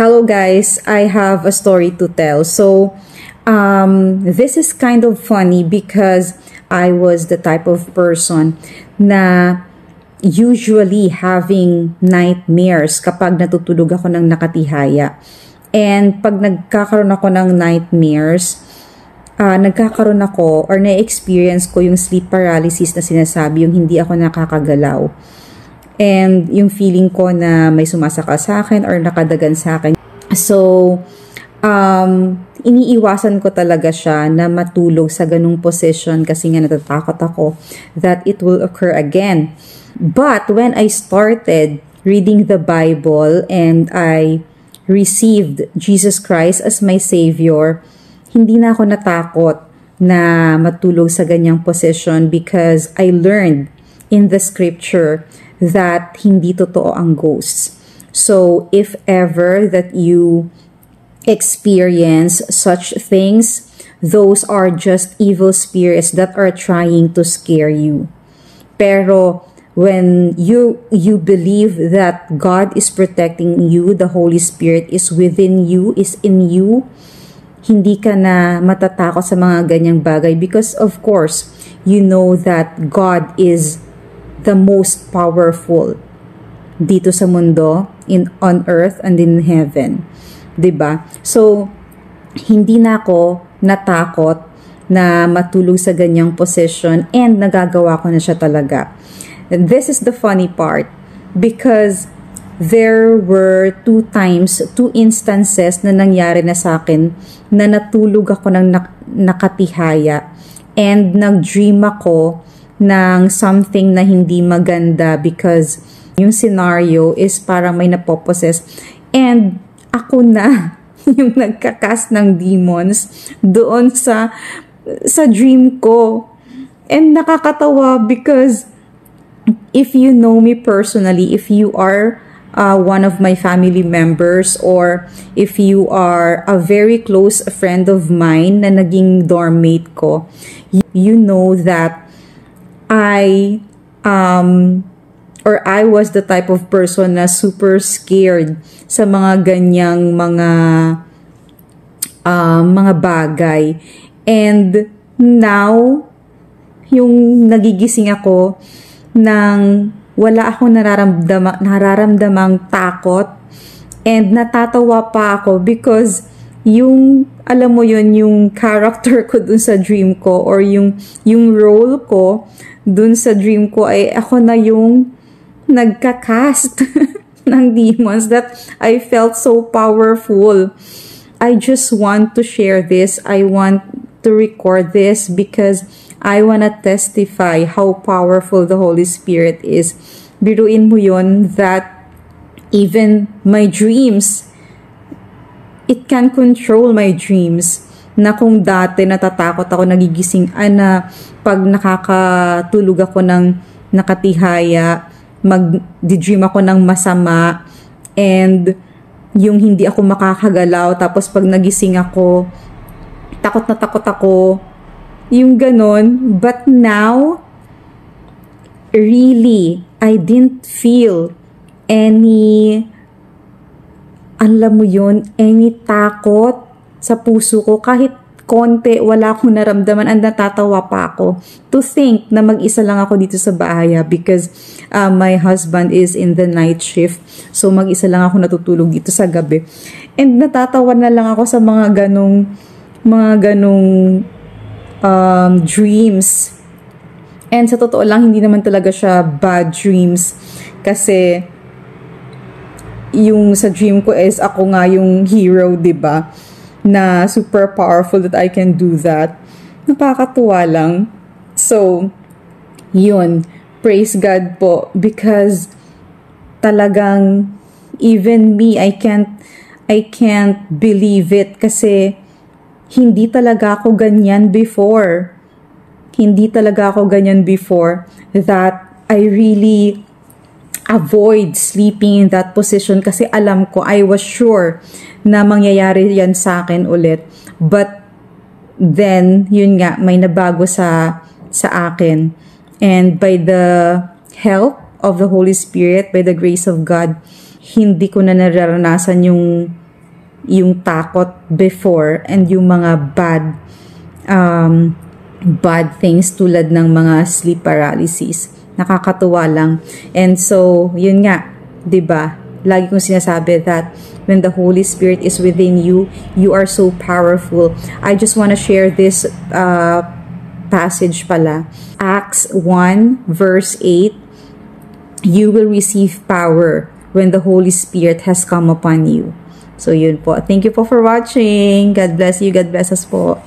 Hello guys, I have a story to tell. This is kind of funny because I was the type of person na usually having nightmares kapag natutulog ako ng nakatihaya. And pag nagkakaroon ako ng nightmares, nagkakaroon ako or na-experience ko yung sleep paralysis na sinasabi, yung hindi ako nakakagalaw. And yung feeling ko na may sumasaka sa akin or nakadagan sa akin. So, iniiwasan ko talaga siya na matulog sa ganung position kasi nga natatakot ako that it will occur again. But when I started reading the Bible and I received Jesus Christ as my Savior, hindi na ako natakot na matulog sa ganyang position because I learned in the scripture that hindi totoo ang ghosts. So, if ever that you experience such things, those are just evil spirits that are trying to scare you. Pero when you believe that God is protecting you, the Holy Spirit is within you, is in you, hindi ka na matatakot sa mga ganyang bagay because of course, you know that God is the most powerful dito sa mundo, on earth and in heaven. 'Di ba? So, hindi na ako natakot na matulog sa ganyang position and nagagawa ko na siya talaga. And this is the funny part because there were two instances na nangyari na sa akin na natulog ako ng nakatihaya and nag-dream ako ng something na hindi maganda because yung scenario is parang may napoposes and ako na yung nagkakas ng demons doon sa dream ko. And nakakatawa because if you know me personally, if you are one of my family members or if you are a very close friend of mine na naging dorm mate ko, you know that I was the type of person na super scared sa mga ganyang mga bagay. And now, yung nagigising ako nang wala akong nararamdamang takot and natatawa pa ako because yung, alam mo yun, yung character ko dun sa dream ko or yung role ko dun sa dream ko ay ako na yung nagkakast ng demons that I felt so powerful. I just want to share this. I want to record this because I want to testify how powerful the Holy Spirit is. Biruin mo yun that even my dreams, it can control my dreams. Na kung dati natatakot ako, nagigising, na pag nakakatulog ako ng nakatihaya, mag-dream ako ng masama, and yung hindi ako makakagalaw, tapos pag nagising ako, takot na takot ako, yung ganon. But now, really, I didn't feel any, alam mo yun, any takot sa puso ko. Kahit konti, wala akong naramdaman. And natatawa pa ako to think na mag-isa lang ako dito sa bahay because my husband is in the night shift. So mag-isa lang ako natutulog dito sa gabi. And natatawa na lang ako sa mga ganong dreams. And sa totoo lang, hindi naman talaga siya bad dreams kasi yung sa dream ko is ako nga yung hero, 'di ba? Na super powerful that I can do that. Napakatuwa lang. So, yun. Praise God po. Because talagang even me, I can't believe it. Kasi hindi talaga ako ganyan before. Hindi talaga ako ganyan before that I really avoid sleeping in that position kasi alam ko, I was sure na mangyayari yan sa akin ulit. But then, yun nga, may nabago sa akin. And by the help of the Holy Spirit, by the grace of God, hindi ko na nararanasan yung yung takot before and yung mga bad things tulad ng mga sleep paralysis. Nakakatuwa lang. And so, yun nga, 'di ba? Lagi kong sinasabi that when the Holy Spirit is within you, you are so powerful. I just want to share this passage pala. Acts 1 verse 8, you will receive power when the Holy Spirit has come upon you. So yun po. Thank you po for watching. God bless you. God bless us po.